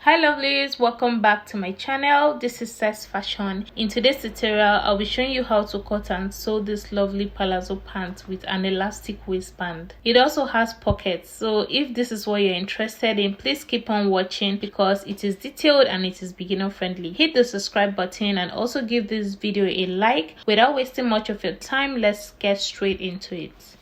Hi lovelies, welcome back to my channel. This is Sex Fashion. In today's tutorial, I'll be showing you how to cut and sew this lovely palazzo pant with an elastic waistband. It also has pockets, so if this is what you're interested in, please keep on watching because it is detailed and it is beginner friendly. Hit the subscribe button and also give this video a like. Without wasting much of your time, let's get straight into it.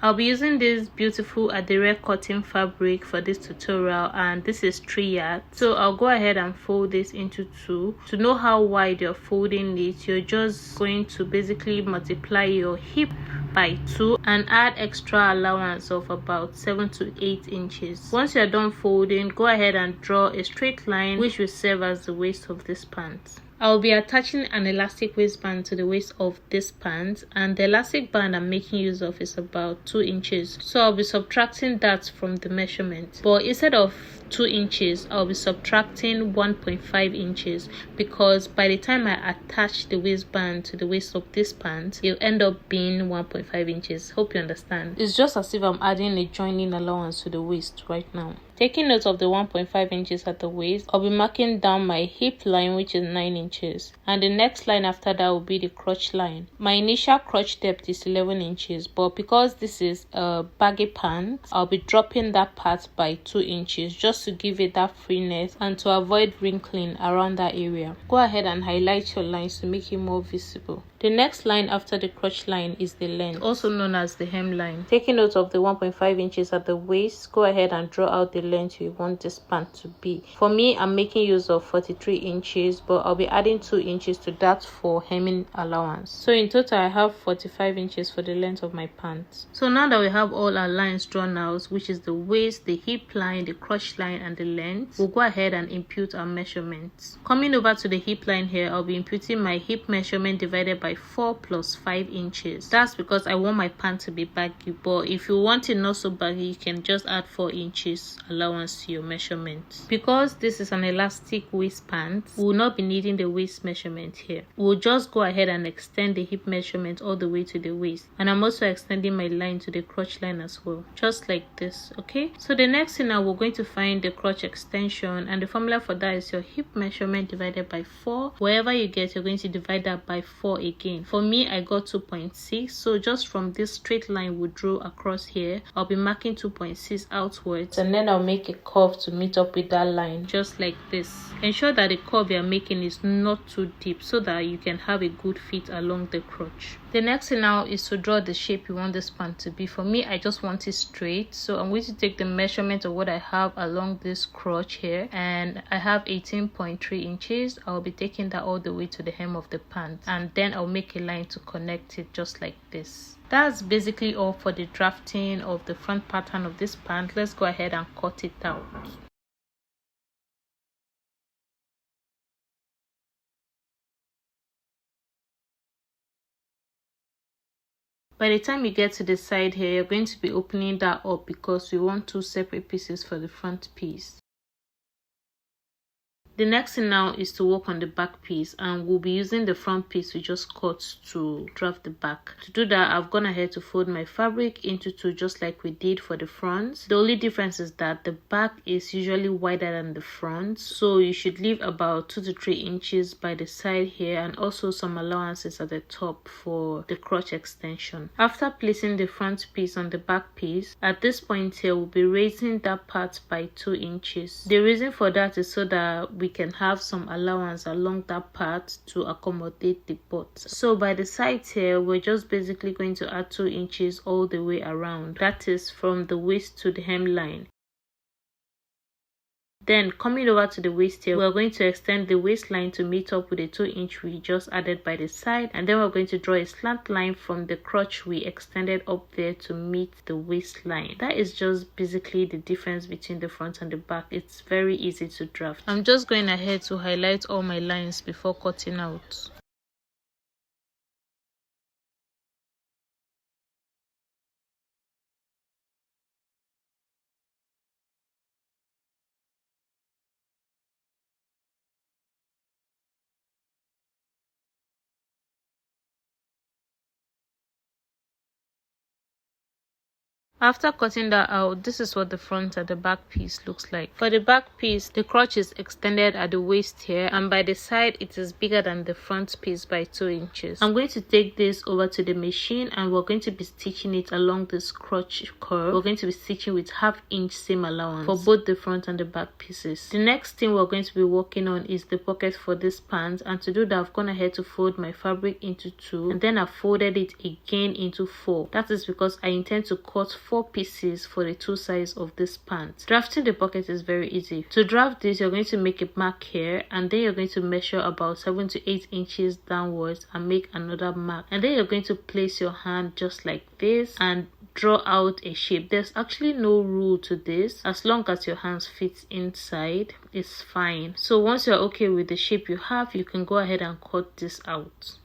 I'll be using this beautiful Adire cotton fabric for this tutorial, and this is 3 yards. So I'll go ahead and fold this into 2. To know how wide you're folding it, you're just going to basically multiply your hip by 2 and add extra allowance of about 7 to 8 inches. Once you're done folding, go ahead and draw a straight line which will serve as the waist of this pant. I'll be attaching an elastic waistband to the waist of this pant, and the elastic band I'm making use of is about 2 inches. So I'll be subtracting that from the measurement. But instead of 2 inches, I'll be subtracting 1.5 inches because by the time I attach the waistband to the waist of this pant, it'll end up being 1.5 inches. Hope you understand. It's just as if I'm adding a joining allowance to the waist right now. Taking note of the 1.5 inches at the waist, I'll be marking down my hip line, which is 9 inches. And the next line after that will be the crotch line. My initial crotch depth is 11 inches, but because this is a baggy pant, I'll be dropping that part by 2 inches just to give it that freeness and to avoid wrinkling around that area. Go ahead and highlight your lines to make it more visible. The next line after the crotch line is the length, also known as the hemline. Taking note of the 1.5 inches at the waist, go ahead and draw out the length you want this pant to be. For me, I'm making use of 43 inches, but I'll be adding 2 inches to that for hemming allowance. So in total, I have 45 inches for the length of my pants. So now that we have all our lines drawn out, which is the waist, the hip line, the crotch line, and the length, we'll go ahead and impute our measurements. Coming over to the hip line here, I'll be imputing my hip measurement divided by 4 plus 5 inches. That's because I want my pant to be baggy, but if you want it not so baggy, you can just add 4 inches allowance to your measurement. Because this is an elastic waist pant, we will not be needing the waist measurement here. We'll just go ahead and extend the hip measurement all the way to the waist, and I'm also extending my line to the crotch line as well, just like this. Okay, so the next thing now, we're going to find the crotch extension, and the formula for that is your hip measurement divided by 4. Wherever you get, you're going to divide that by 4 again. For me, I got 2.6, so just from this straight line we drew across here, I'll be marking 2.6 outwards, and then I'll make a curve to meet up with that line, just like this. Ensure that the curve you're making is not too deep so that you can have a good fit along the crotch. The next thing now is to draw the shape you want this pant to be. For me, I just want it straight, so I'm going to take the measurement of what I have along this crotch here, and I have 18.3 inches. I'll be taking that all the way to the hem of the pant, and then I'll make a line to connect it just like this. That's basically all for the drafting of the front pattern of this pant. Let's go ahead and cut it out. By the time you get to the side here, you're going to be opening that up because we want 2 separate pieces for the front piece. The next thing now is to work on the back piece, and we'll be using the front piece we just cut to draft the back. To do that, I've gone ahead to fold my fabric into 2 just like we did for the front. The only difference is that the back is usually wider than the front, so you should leave about 2 to 3 inches by the side here, and also some allowances at the top for the crotch extension. After placing the front piece on the back piece, at this point here, we'll be raising that part by 2 inches. The reason for that is so that we can have some allowance along that part to accommodate the butt. So by the sides here, we're just basically going to add 2 inches all the way around. That is from the waist to the hemline. Then coming over to the waist here, we're going to extend the waistline to meet up with the 2 inch we just added by the side, and then we're going to draw a slant line from the crotch we extended up there to meet the waistline. That is just basically the difference between the front and the back. It's very easy to draft. I'm just going ahead to highlight all my lines before cutting out. After cutting that out, this is what the front and the back piece looks like. For the back piece, the crotch is extended at the waist here, and by the side it is bigger than the front piece by 2 inches. I'm going to take this over to the machine and we're going to be stitching it along this crotch curve. We're going to be stitching with 1/2 inch seam allowance for both the front and the back pieces. The next thing we're going to be working on is the pocket for this pant, and to do that I've gone ahead to fold my fabric into 2 and then I've folded it again into 4. That is because I intend to cut 4 pieces for the 2 sides of this pant. Drafting the pocket is very easy. To draft this, you're going to make a mark here and then you're going to measure about 7 to 8 inches downwards and make another mark, and then you're going to place your hand just like this and draw out a shape. There's actually no rule to this. As long as your hands fit inside, it's fine. So once you're okay with the shape you have, you can go ahead and cut this out.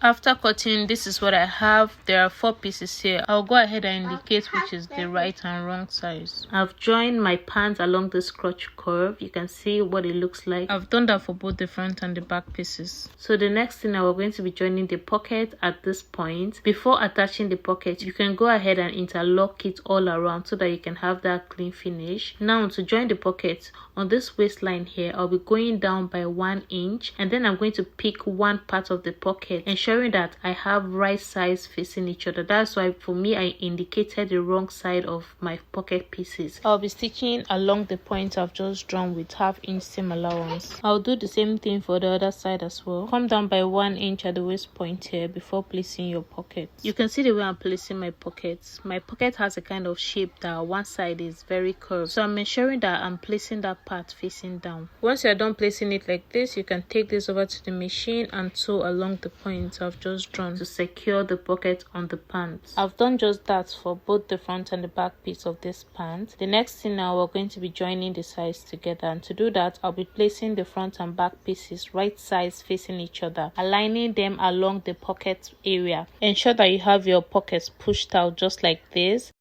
After cutting, this is what I have. There are 4 pieces here. I'll go ahead and indicate which is the right and wrong size. I've joined my pants along this crotch curve. You can see what it looks like. I've done that for both the front and the back pieces. So the next thing, now we're going to be joining the pocket at this point. Before attaching the pocket, you can go ahead and interlock it all around so that you can have that clean finish. Now to join the pocket, on this waistline here, I'll be going down by 1 inch and then I'm going to pick one part of the pocket, ensuring that I have right sides facing each other. That's why for me I indicated the wrong side of my pocket pieces. I'll be stitching along the point I've just drawn with 1/2 inch seam allowance. I'll do the same thing for the other side as well. Come down by 1 inch at the waist point here before placing your pocket. You can see the way I'm placing my pockets. My pocket has a kind of shape that one side is very curved, so I'm ensuring that I'm placing that part facing down. Once you're done placing it like this, you can take this over to the machine and sew along the point I've just drawn to secure the pocket on the pants. I've done just that for both the front and the back piece of this pant. The next thing, now we're going to be joining the sides together, and to do that I'll be placing the front and back pieces right sides facing each other, aligning them along the pocket area. Ensure that you have your pockets pushed out just like this.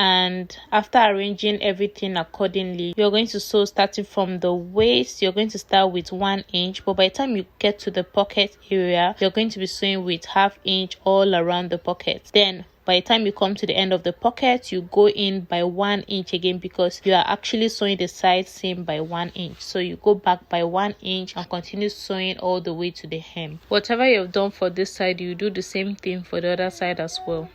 And after arranging everything accordingly, you're going to sew starting from the waist. You're going to start with 1 inch, but by the time you get to the pocket area, you're going to be sewing with 1/2 inch all around the pocket. Then by the time you come to the end of the pocket, you go in by 1 inch again, because you are actually sewing the side seam by 1 inch. So you go back by 1 inch and continue sewing all the way to the hem. Whatever you've done for this side, you do the same thing for the other side as well.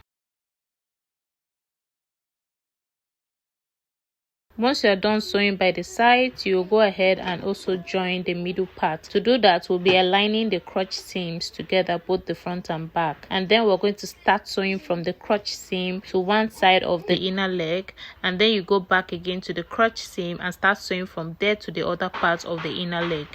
Once you are done sewing by the sides, you will go ahead and also join the middle part. To do that, we'll be aligning the crotch seams together, both the front and back, and then we're going to start sewing from the crotch seam to one side of the inner leg, and then you go back again to the crotch seam and start sewing from there to the other part of the inner leg.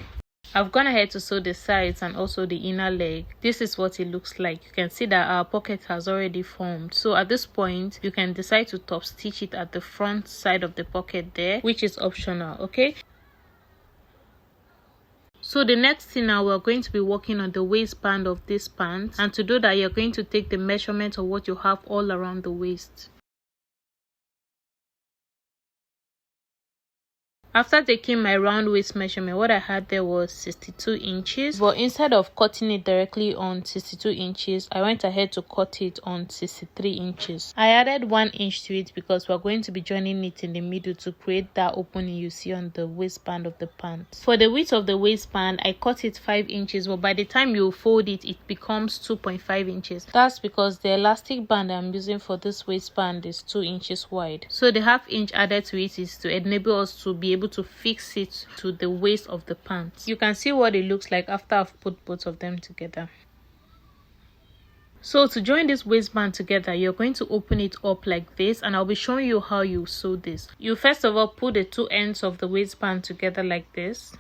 I've gone ahead to sew the sides and also the inner leg. This is what it looks like. You can see that our pocket has already formed. So at this point, you can decide to top stitch it at the front side of the pocket there, which is optional, okay? So the next thing, now we're going to be working on the waistband of this pant, and to do that, you're going to take the measurement of what you have all around the waist. After taking my round waist measurement, what I had there was 62 inches. But instead of cutting it directly on 62 inches, I went ahead to cut it on 63 inches. I added 1 inch to it because we're going to be joining it in the middle to create that opening you see on the waistband of the pant. For the width of the waistband, I cut it 5 inches, but by the time you fold it, it becomes 2.5 inches. That's because the elastic band I'm using for this waistband is 2 inches wide. So the 1/2 inch added to it is to enable us to be able to fix it to the waist of the pants. You can see what it looks like after I've put both of them together. So to join this waistband together, you're going to open it up like this, and I'll be showing you how you sew this. You first of all put the two ends of the waistband together like this.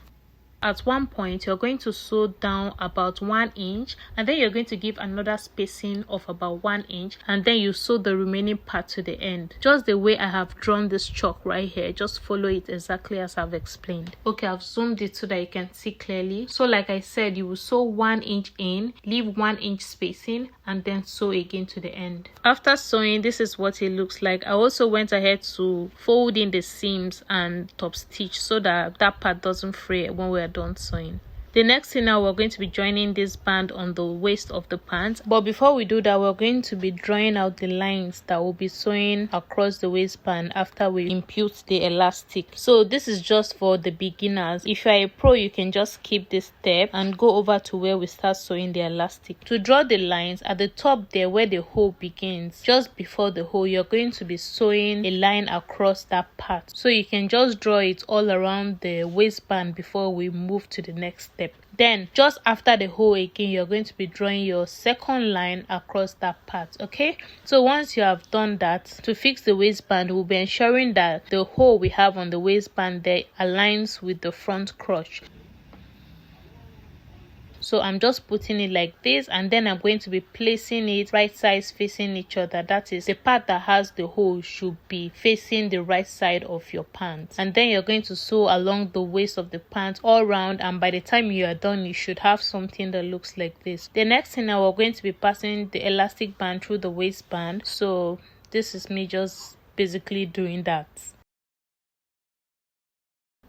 At one point, you're going to sew down about 1 inch, and then you're going to give another spacing of about 1 inch, and then you sew the remaining part to the end, just the way I have drawn this chalk right here. Just follow it exactly as I've explained. Okay, I've zoomed it so that you can see clearly. So like I said, you will sew 1 inch in, leave 1 inch spacing, and then sew again to the end. After sewing, this is what it looks like. I also went ahead to fold in the seams and top stitch so that that part doesn't fray when we are done sewing. The next thing now, we're going to be joining this band on the waist of the pants, but before we do that, we're going to be drawing out the lines that will be sewing across the waistband after we impute the elastic. So this is just for the beginners. If you're a pro, you can just skip this step and go over to where we start sewing the elastic. To draw the lines, at the top there where the hole begins, just before the hole, you're going to be sewing a line across that part. So you can just draw it all around the waistband before we move to the next step. Then just after the hole again, you're going to be drawing your second line across that part. Okay, so once you have done that, to fix the waistband, we'll be ensuring that the hole we have on the waistband there aligns with the front crotch. So I'm just putting it like this, and then I'm going to be placing it right sides facing each other. That is, the part that has the hole should be facing the right side of your pants. And then you're going to sew along the waist of the pants all around, and by the time you are done, you should have something that looks like this. The next thing now, we're going to be passing the elastic band through the waistband. So this is me just basically doing that.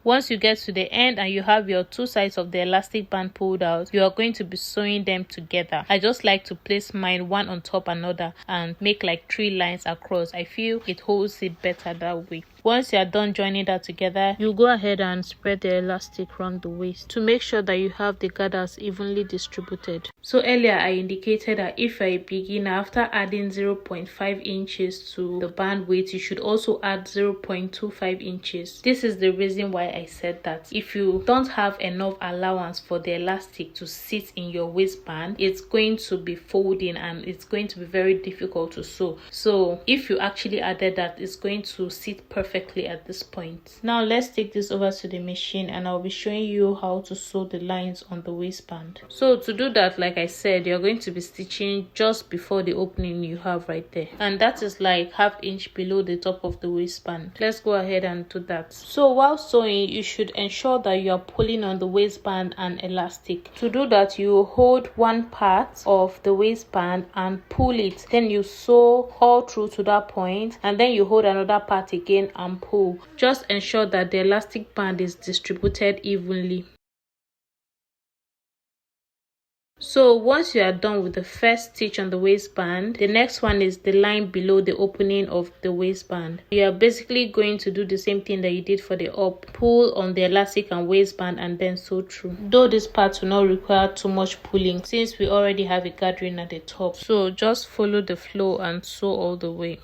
Once you get to the end and you have your two sides of the elastic band pulled out, you are going to be sewing them together. I just like to place mine one on top another and make like 3 lines across. I feel it holds it better that way. Once you are done joining that together, you go ahead and spread the elastic around the waist to make sure that you have the gathers evenly distributed. So earlier I indicated that if you're a beginner, after adding 0.5 inches to the band width, you should also add 0.25 inches. This is the reason why I said that. If you don't have enough allowance for the elastic to sit in your waistband, it's going to be folding and it's going to be very difficult to sew. So if you actually added that, it's going to sit perfectly at this point. Now let's take this over to the machine and I'll be showing you how to sew the lines on the waistband. So to do that, like I said, you're going to be stitching just before the opening you have right there, and that is like ½ inch below the top of the waistband. Let's go ahead and do that. So while sewing, you should ensure that you are pulling on the waistband and elastic. To do that, you hold one part of the waistband and pull it, then you sew all through to that point, and then you hold another part again and pull. Just ensure that the elastic band is distributed evenly. So once you are done with the first stitch on the waistband, the next one is the line below the opening of the waistband. You are basically going to do the same thing that you did for the up. Pull on the elastic and waistband and then sew through. Though this part will not require too much pulling since we already have a gathering at the top. So just follow the flow and sew all the way.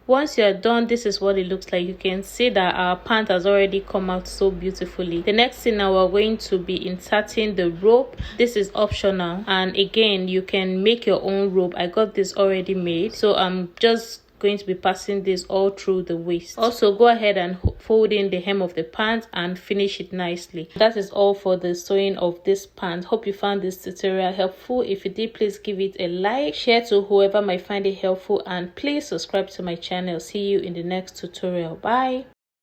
Once you're done, this is what it looks like. You can see that our pant has already come out so beautifully. The next thing now, we're going to be inserting the rope. This is optional, and again, you can make your own rope. I got this already made, so I'm just going to be passing this all through the waist. Also, go ahead and fold in the hem of the pant and finish it nicely. That is all for the sewing of this pant. Hope you found this tutorial helpful. If you did, please give it a like, share to whoever might find it helpful, and please subscribe to my channel. See you in the next tutorial. Bye.